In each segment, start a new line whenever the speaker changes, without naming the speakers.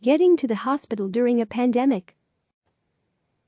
Getting to the hospital during a pandemic.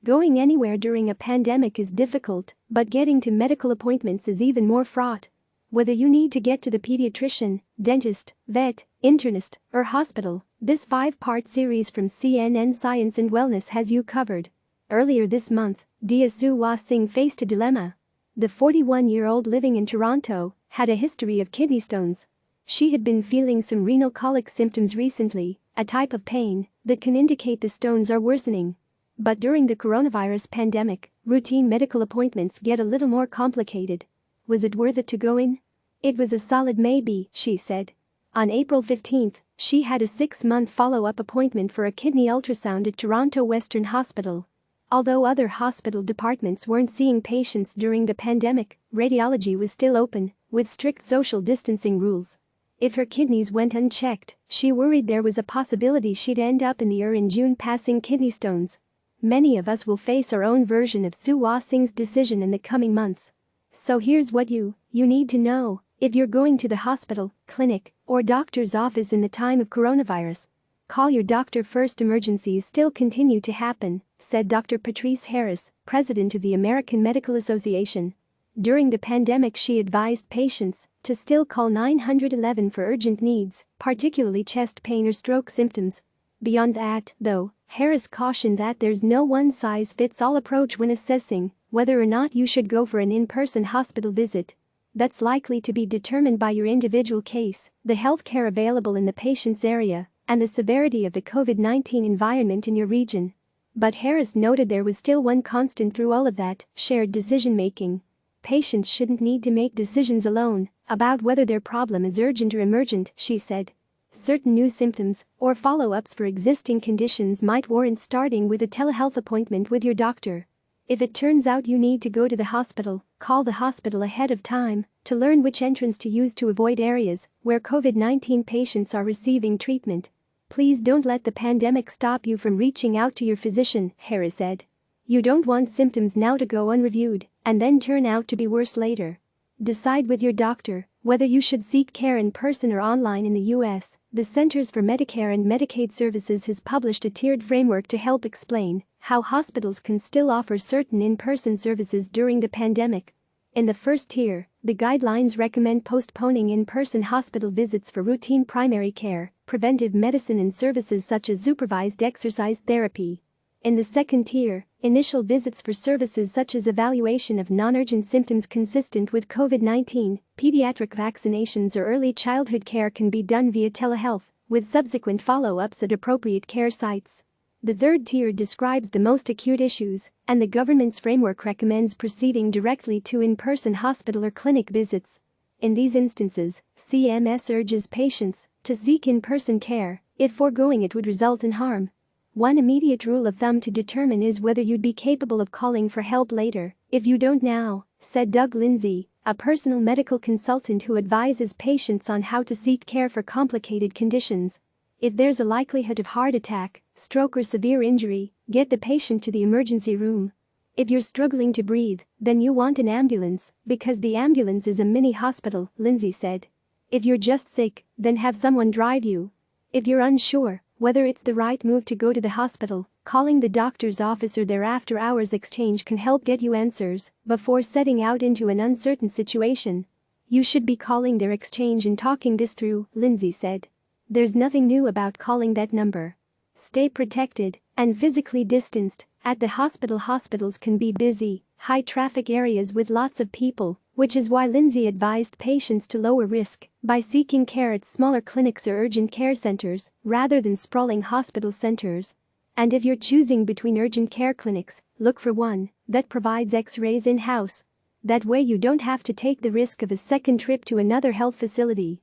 Going anywhere during a pandemic is difficult, but getting to medical appointments is even more fraught. Whether you need to get to the pediatrician, dentist, vet, internist, or hospital, this 5-part series from CNN Science and Wellness has you covered. Earlier this month, Su Singh faced a dilemma. The 41-year-old living in Toronto had a history of kidney stones. She had been feeling some renal colic symptoms recently, a type of pain that can indicate the stones are worsening. But during the coronavirus pandemic, routine medical appointments get a little more complicated. Was it worth it to go in? It was a solid maybe, she said. On April 15, she had a 6-month follow-up appointment for a kidney ultrasound at Toronto Western Hospital. Although other hospital departments weren't seeing patients during the pandemic, radiology was still open, with strict social distancing rules. If her kidneys went unchecked, she worried there was a possibility she'd end up in the ER in June passing kidney stones. Many of us will face our own version of Su Singh's decision in the coming months. So here's what you need to know if you're going to the hospital, clinic, or doctor's office in the time of coronavirus. Call your doctor first. Emergencies still continue to happen, said Dr. Patrice Harris, president of the American Medical Association. During the pandemic, she advised patients to still call 911 for urgent needs, particularly chest pain or stroke symptoms. Beyond that, though, Harris cautioned that there's no one-size-fits-all approach when assessing whether or not you should go for an in-person hospital visit. That's likely to be determined by your individual case, the healthcare available in the patient's area, and the severity of the COVID-19 environment in your region. But Harris noted there was still one constant through all of that: shared decision-making. Patients shouldn't need to make decisions alone about whether their problem is urgent or emergent, she said. Certain new symptoms or follow-ups for existing conditions might warrant starting with a telehealth appointment with your doctor. If it turns out you need to go to the hospital, call the hospital ahead of time to learn which entrance to use to avoid areas where COVID-19 patients are receiving treatment. Please don't let the pandemic stop you from reaching out to your physician, Harris said. You don't want symptoms now to go unreviewed and then turn out to be worse later. Decide with your doctor whether you should seek care in person or online. In the U.S., the Centers for Medicare and Medicaid Services has published a tiered framework to help explain how hospitals can still offer certain in-person services during the pandemic. In the first tier, the guidelines recommend postponing in-person hospital visits for routine primary care, preventive medicine, and services such as supervised exercise therapy. In the second tier, initial visits for services such as evaluation of non-urgent symptoms consistent with COVID-19, pediatric vaccinations, or early childhood care can be done via telehealth, with subsequent follow-ups at appropriate care sites. The third tier describes the most acute issues, and the government's framework recommends proceeding directly to in-person hospital or clinic visits. In these instances, CMS urges patients to seek in-person care if foregoing it would result in harm. One immediate rule of thumb to determine is whether you'd be capable of calling for help later if you don't now, said Doug Lindsay, a personal medical consultant who advises patients on how to seek care for complicated conditions. If there's a likelihood of heart attack, stroke, or severe injury, get the patient to the emergency room. If you're struggling to breathe, then you want an ambulance, because the ambulance is a mini hospital, Lindsay said. If you're just sick, then have someone drive you. If you're unsure whether it's the right move to go to the hospital, calling the doctor's office or their after-hours exchange can help get you answers before setting out into an uncertain situation. You should be calling their exchange and talking this through, Lindsay said. There's nothing new about calling that number. Stay protected and physically distanced at the hospital. Hospitals can be busy, high-traffic areas with lots of people, which is why Lindsay advised patients to lower risk by seeking care at smaller clinics or urgent care centers rather than sprawling hospital centers. And if you're choosing between urgent care clinics, look for one that provides X-rays in-house. That way you don't have to take the risk of a second trip to another health facility.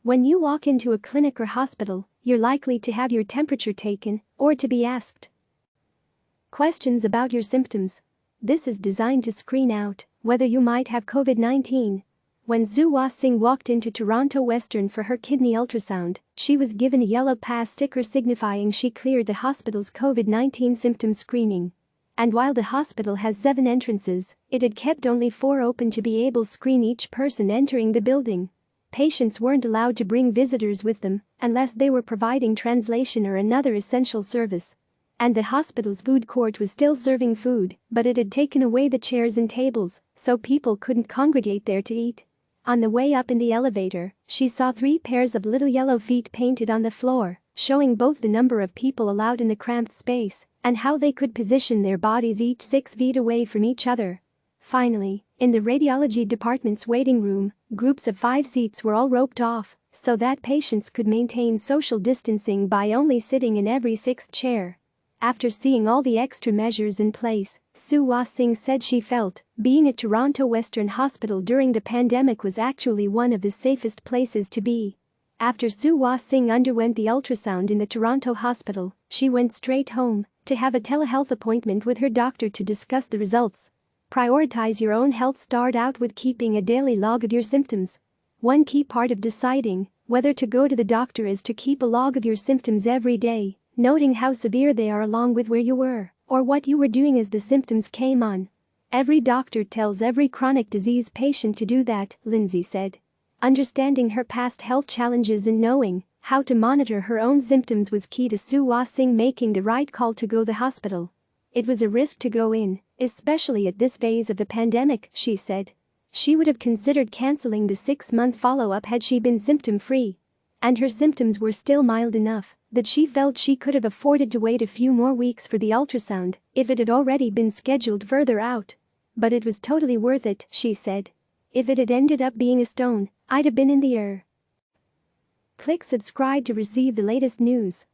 When you walk into a clinic or hospital, you're likely to have your temperature taken or to be asked questions about your symptoms. This is designed to screen out whether you might have COVID-19. When Su Singh walked into Toronto Western for her kidney ultrasound, she was given a yellow pass sticker signifying she cleared the hospital's COVID-19 symptom screening. And while the hospital has 7 entrances, it had kept only 4 open to be able to screen each person entering the building. Patients weren't allowed to bring visitors with them unless they were providing translation or another essential service. And the hospital's food court was still serving food, but it had taken away the chairs and tables, so people couldn't congregate there to eat. On the way up in the elevator, she saw 3 pairs of little yellow feet painted on the floor, showing both the number of people allowed in the cramped space and how they could position their bodies each 6 feet away from each other. Finally, in the radiology department's waiting room, groups of 5 seats were all roped off so that patients could maintain social distancing by only sitting in every 6th chair. After seeing all the extra measures in place, Sue Singh said she felt being at Toronto Western Hospital during the pandemic was actually one of the safest places to be. After Sue Singh underwent the ultrasound in the Toronto hospital, she went straight home to have a telehealth appointment with her doctor to discuss the results. Prioritize your own health. Start out with keeping a daily log of your symptoms. One key part of deciding whether to go to the doctor is to keep a log of your symptoms every day, noting how severe they are along with where you were or what you were doing as the symptoms came on. Every doctor tells every chronic disease patient to do that, Lindsay said. Understanding her past health challenges and knowing how to monitor her own symptoms was key to Sue Singh making the right call to go to the hospital. It was a risk to go in, especially at this phase of the pandemic, she said. She would have considered canceling the 6-month follow-up had she been symptom-free. And her symptoms were still mild enough that she felt she could have afforded to wait a few more weeks for the ultrasound if it had already been scheduled further out. But it was totally worth it, she said. If it had ended up being a stone, I'd have been in the air. Click subscribe to receive the latest news.